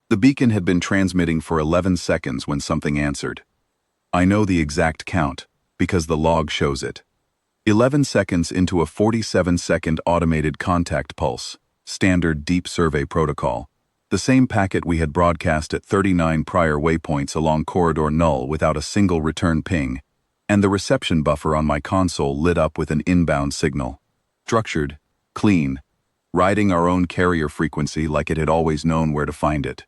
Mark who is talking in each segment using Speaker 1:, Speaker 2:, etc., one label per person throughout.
Speaker 1: The beacon had been transmitting for 11 seconds when something answered. I know the exact count, because the log shows it. 11 seconds into a 47-second automated contact pulse, standard deep survey protocol. The same packet we had broadcast at 39 prior waypoints along corridor null without a single return ping, and the reception buffer on my console lit up with an inbound signal. Structured, clean, riding our own carrier frequency like it had always known where to find it.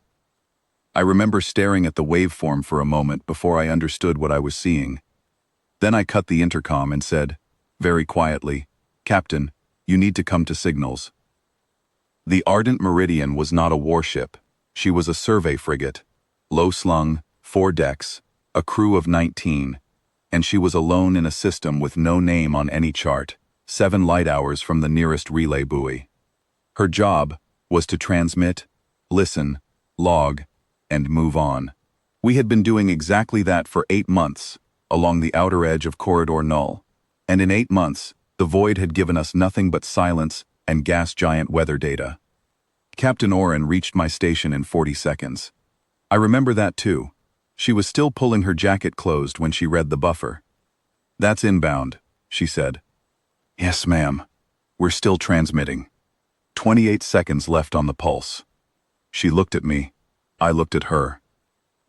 Speaker 1: I remember staring at the waveform for a moment before I understood what I was seeing. Then I cut the intercom and said, very quietly, "Captain, you need to come to signals." The Ardent Meridian was not a warship. She was a survey frigate, low-slung, 4 decks, a crew of 19, and she was alone in a system with no name on any chart, 7 light hours from the nearest relay buoy. Her job was to transmit, listen, log, and move on. We had been doing exactly that for 8 months, along the outer edge of corridor null, and in 8 months, the void had given us nothing but silence and gas giant weather data. Captain Oren reached my station in 40 seconds. I remember that too. She was still pulling her jacket closed when she read the buffer. "That's inbound," she said. "Yes, ma'am. We're still transmitting." 28 seconds left on the pulse. She looked at me. I looked at her.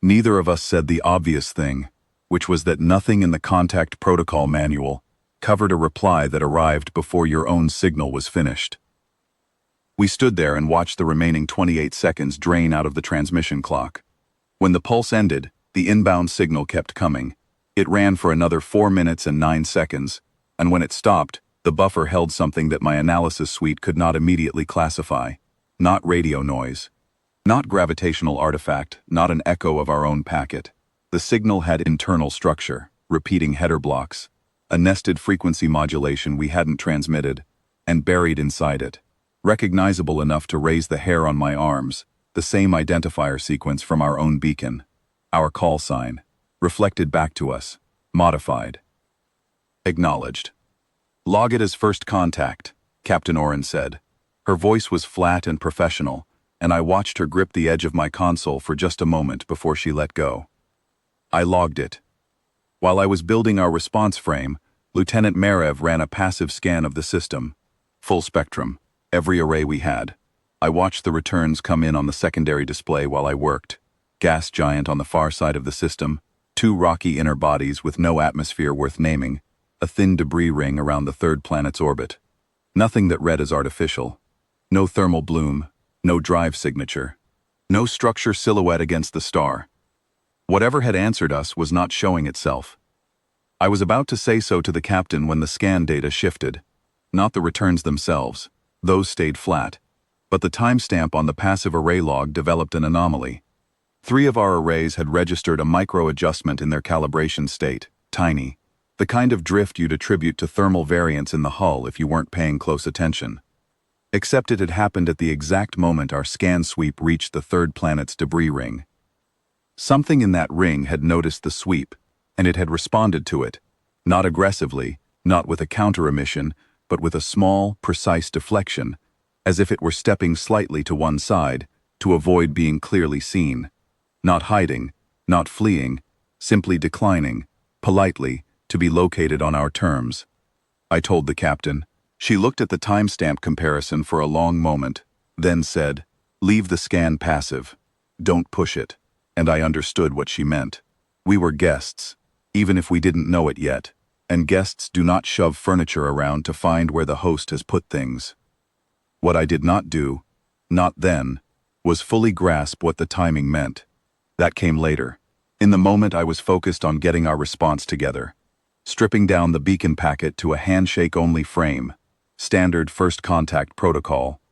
Speaker 1: Neither of us said the obvious thing, which was that nothing in the contact protocol manual covered a reply that arrived before your own signal was finished. We stood there and watched the remaining 28 seconds drain out of the transmission clock. When the pulse ended, the inbound signal kept coming. It ran for another 4 minutes and 9 seconds, and when it stopped, the buffer held something that my analysis suite could not immediately classify. Not radio noise. Not gravitational artifact, not an echo of our own packet. The signal had internal structure, repeating header blocks, a nested frequency modulation we hadn't transmitted, and buried inside it, recognizable enough to raise the hair on my arms, the same identifier sequence from our own beacon, our call sign, reflected back to us, modified. Acknowledged. "Log it as first contact," Captain Oren said. Her voice was flat and professional, and I watched her grip the edge of my console for just a moment before she let go. I logged it. While I was building our response frame, Lieutenant Merev ran a passive scan of the system. Full spectrum, every array we had. I watched the returns come in on the secondary display while I worked. Gas giant on the far side of the system, 2 rocky inner bodies with no atmosphere worth naming, a thin debris ring around the third planet's orbit. Nothing that read as artificial. No thermal bloom, no drive signature. No structure silhouette against the star. Whatever had answered us was not showing itself. I was about to say so to the captain when the scan data shifted. Not the returns themselves. Those stayed flat. But the timestamp on the passive array log developed an anomaly. 3 of our arrays had registered a micro-adjustment in their calibration state, tiny. The kind of drift you'd attribute to thermal variance in the hull if you weren't paying close attention. Except it had happened at the exact moment our scan sweep reached the third planet's debris ring. Something in that ring had noticed the sweep, and it had responded to it, not aggressively, not with a counter-emission, but with a small, precise deflection, as if it were stepping slightly to one side, to avoid being clearly seen. Not hiding, not fleeing, simply declining, politely, to be located on our terms. I told the captain. She looked at the timestamp comparison for a long moment, then said, "Leave the scan passive. Don't push it." And I understood what she meant. We were guests, even if we didn't know it yet, and guests do not shove furniture around to find where the host has put things. What I did not do, not then, was fully grasp what the timing meant. That came later. In the moment I was focused on getting our response together, stripping down the beacon packet to a handshake-only frame, standard first contact protocol,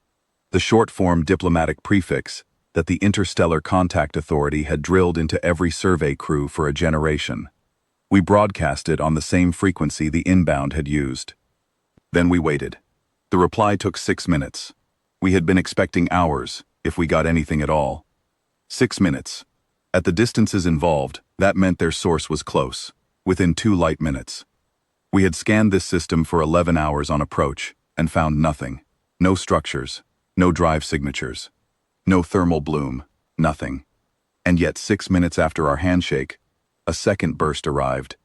Speaker 1: the short-form diplomatic prefix that the Interstellar Contact Authority had drilled into every survey crew for a generation. We broadcasted on the same frequency the inbound had used. Then we waited. The reply took 6 minutes. We had been expecting hours, if we got anything at all. 6 minutes. At the distances involved, that meant their source was close, within 2 light minutes. We had scanned this system for 11 hours on approach, and found nothing. No structures, no drive signatures, no thermal bloom, Nothing. And yet 6 minutes after our handshake, a second burst arrived.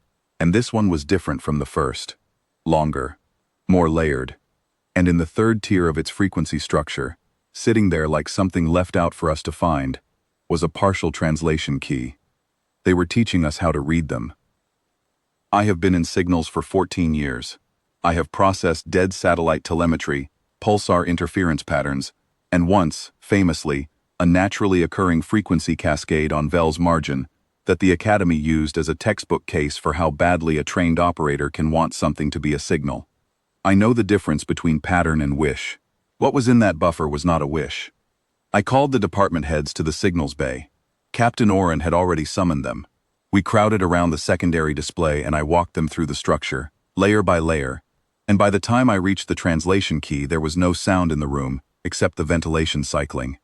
Speaker 1: And this one was different from the first. Longer. More layered. And in the third tier of its frequency structure, sitting there like something left out for us to find, was a partial translation key. They were teaching us how to read them. I have been in signals for 14 years. I have processed dead satellite telemetry, pulsar interference patterns, and once, famously, a naturally occurring frequency cascade on Vell's margin that the Academy used as a textbook case for how badly a trained operator can want something to be a signal. I know the difference between pattern and wish. What was in that buffer was not a wish. I called the department heads to the signals bay. Captain Oren had already summoned them. We crowded around the secondary display and I walked them through the structure, layer by layer, and by the time I reached the translation key there was no sound in the room except the ventilation cycling.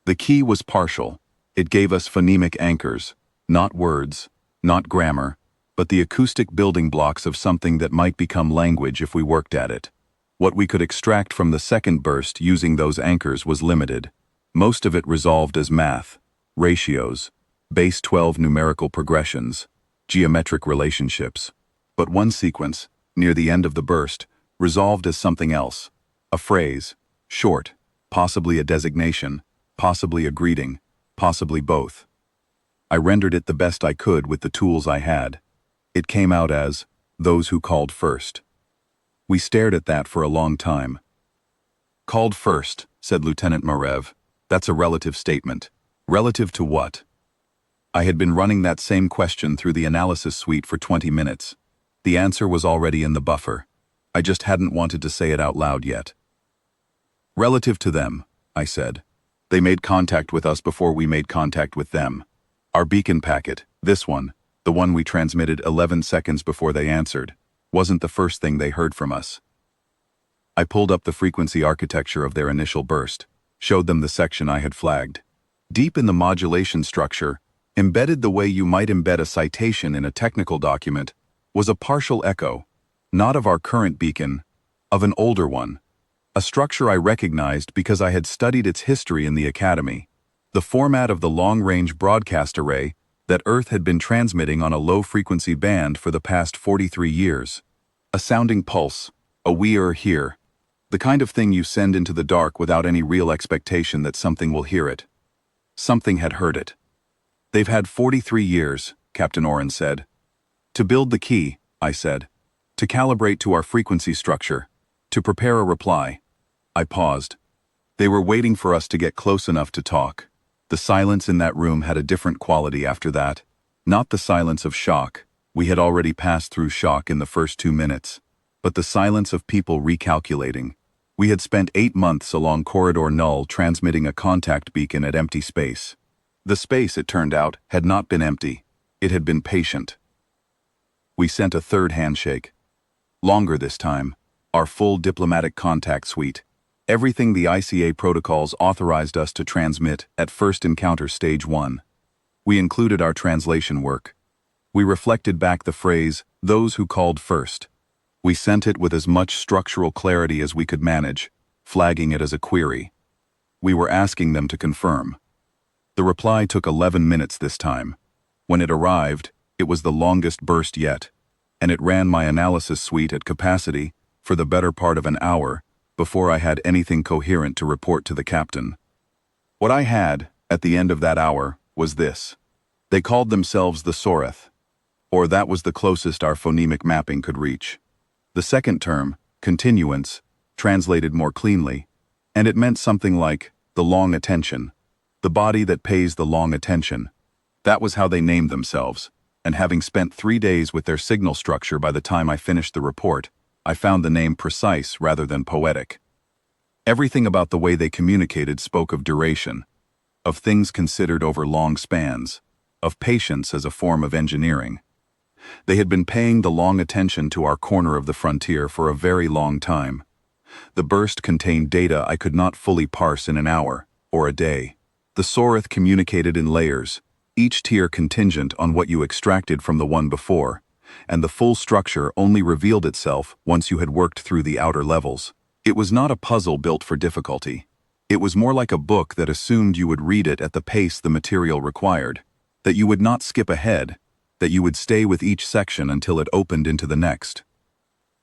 Speaker 1: The key was partial. It gave us phonemic anchors, not words, not grammar, but the acoustic building blocks of something that might become language if we worked at it. What we could extract from the second burst using those anchors was limited. Most of it resolved as math, ratios, base 12 numerical progressions, geometric relationships. But one sequence, near the end of the burst, resolved as something else. A phrase, short, possibly a designation, possibly a greeting, possibly both. I rendered it the best I could with the tools I had. It came out as, those who called first. We stared at that for a long time. Called first, said Lieutenant Marev. That's a relative statement. Relative to what? I had been running that same question through the analysis suite for 20 minutes. The answer was already in the buffer. I just hadn't wanted to say it out loud yet. Relative to them, I said. They made contact with us before we made contact with them. Our beacon packet, this one, the one we transmitted 11 seconds before they answered, wasn't the first thing they heard from us. I pulled up the frequency architecture of their initial burst, showed them the section I had flagged. Deep in the modulation structure, embedded the way you might embed a citation in a technical document, was a partial echo, not of our current beacon, of an older one, a structure I recognized because I had studied its history in the Academy, the format of the long-range broadcast array that Earth had been transmitting on a low-frequency band for the past 43 years. A sounding pulse, a we are here, the kind of thing you send into the dark without any real expectation that something will hear it. Something had heard it. They've had 43 years, Captain Oren said. To build the key, I said. To calibrate to our frequency structure. To prepare a reply. I paused. They were waiting for us to get close enough to talk. The silence in that room had a different quality after that. Not the silence of shock. We had already passed through shock in the first 2 minutes. But the silence of people recalculating. We had spent 8 months along Corridor Null transmitting a contact beacon at empty space. The space, it turned out, had not been empty. It had been patient. We sent a third handshake. Longer this time. Our full diplomatic contact suite. Everything the ICA protocols authorized us to transmit at First Encounter Stage 1. We included our translation work. We reflected back the phrase, those who called first. We sent it with as much structural clarity as we could manage, flagging it as a query. We were asking them to confirm. The reply took 11 minutes this time. When it arrived, it was the longest burst yet, and it ran my analysis suite at capacity for the better part of an hour before I had anything coherent to report to the captain. What I had, at the end of that hour, was this. They called themselves the Soreth, or that was the closest our phonemic mapping could reach. The second term, continuance, translated more cleanly, and it meant something like the long attention, the body that pays the long attention. That was how they named themselves, and having spent 3 days with their signal structure by the time I finished the report, I found the name precise rather than poetic. Everything about the way they communicated spoke of duration, of things considered over long spans, of patience as a form of engineering. They had been paying the long attention to our corner of the frontier for a very long time. The burst contained data I could not fully parse in an hour, or a day. The Soreth communicated in layers, each tier contingent on what you extracted from the one before, and the full structure only revealed itself once you had worked through the outer levels. It was not a puzzle built for difficulty. It was more like a book that assumed you would read it at the pace the material required, that you would not skip ahead, that you would stay with each section until it opened into the next.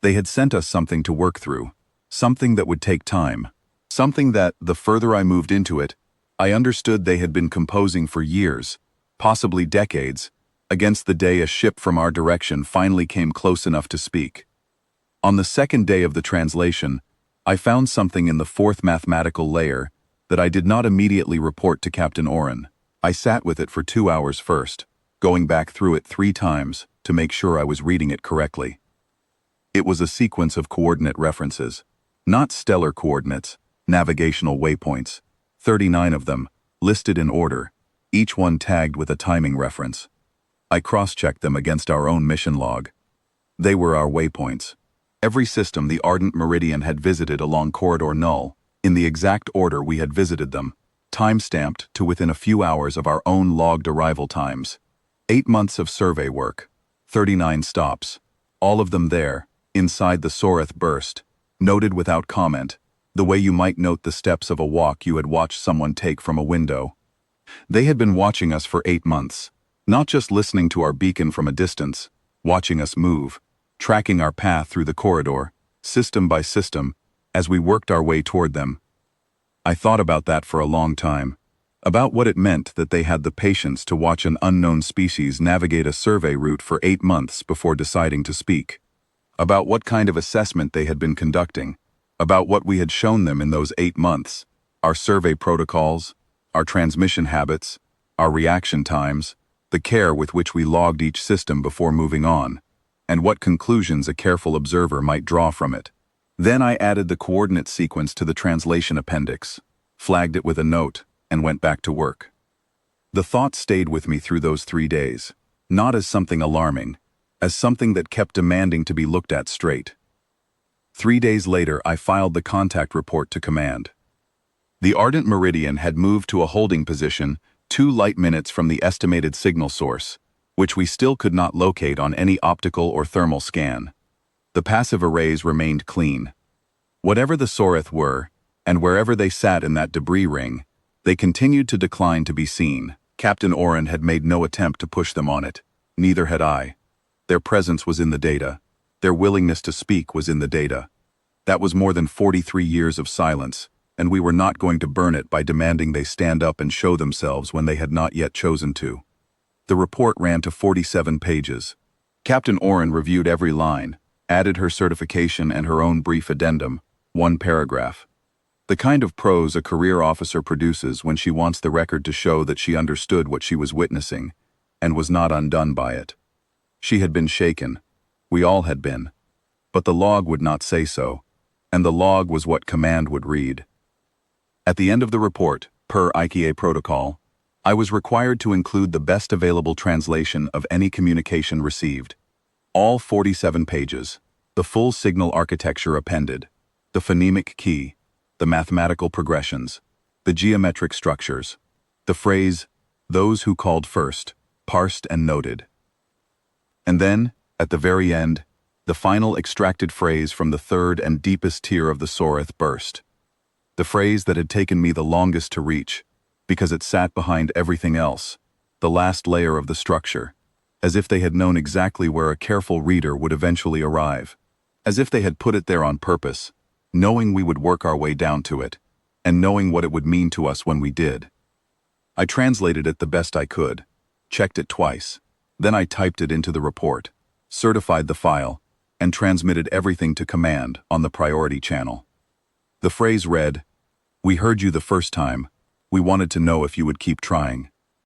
Speaker 1: They had sent us something to work through, something that would take time, something that, the further I moved into it, I understood they had been composing for years, possibly decades, against the day a ship from our direction finally came close enough to speak. On the second day of the translation, I found something in the fourth mathematical layer that I did not immediately report to Captain Oren. I sat with it for 2 hours first, going back through it 3 times to make sure I was reading it correctly. It was a sequence of coordinate references, not stellar coordinates, navigational waypoints, 39 of them, listed in order, each one tagged with a timing reference. I cross-checked them against our own mission log. They were our waypoints. Every system the Ardent Meridian had visited along Corridor Null, in the exact order we had visited them, time-stamped to within a few hours of our own logged arrival times. 8 months of survey work, 39 stops, all of them there, inside the Soreth burst, noted without comment, the way you might note the steps of a walk you had watched someone take from a window. They had been watching us for 8 months, not just listening to our beacon from a distance, watching us move, tracking our path through the corridor, system by system, as we worked our way toward them. I thought about that for a long time, about what it meant that they had the patience to watch an unknown species navigate a survey route for 8 months before deciding to speak, about what kind of assessment they had been conducting, about what we had shown them in those 8 months, our survey protocols, our transmission habits, our reaction times, the care with which we logged each system before moving on, and what conclusions a careful observer might draw from it. Then I added the coordinate sequence to the translation appendix, flagged it with a note, and went back to work. The thought stayed with me through those 3 days, not as something alarming, as something that kept demanding to be looked at straight. 3 days later, I filed the contact report to command. The Ardent Meridian had moved to a holding position 2 light minutes from the estimated signal source, which we still could not locate on any optical or thermal scan. The passive arrays remained clean. Whatever the Soreth were, and wherever they sat in that debris ring, they continued to decline to be seen. Captain Oren had made no attempt to push them on it. Neither had I. Their presence was in the data. Their willingness to speak was in the data. That was more than 43 years of silence, and we were not going to burn it by demanding they stand up and show themselves when they had not yet chosen to. The report ran to 47 pages. Captain Oren reviewed every line, added her certification and her own brief addendum, 1 paragraph. The kind of prose a career officer produces when she wants the record to show that she understood what she was witnessing, and was not undone by it. She had been shaken. We all had been. But the log would not say so, and the log was what command would read. At the end of the report, per IKA protocol, I was required to include the best available translation of any communication received. All 47 pages, the full signal architecture appended, the phonemic key, the mathematical progressions, the geometric structures, the phrase, "those who called first," parsed and noted. And then, at the very end, the final extracted phrase from the third and deepest tier of the Soreth burst. The phrase that had taken me the longest to reach, because it sat behind everything else, the last layer of the structure, as if they had known exactly where a careful reader would eventually arrive, as if they had put it there on purpose, knowing we would work our way down to it, and knowing what it would mean to us when we did. I translated it the best I could, checked it twice, then I typed it into the report, certified the file, and transmitted everything to command on the priority channel. The phrase read, "We heard you the first time. We wanted to know if you would keep trying."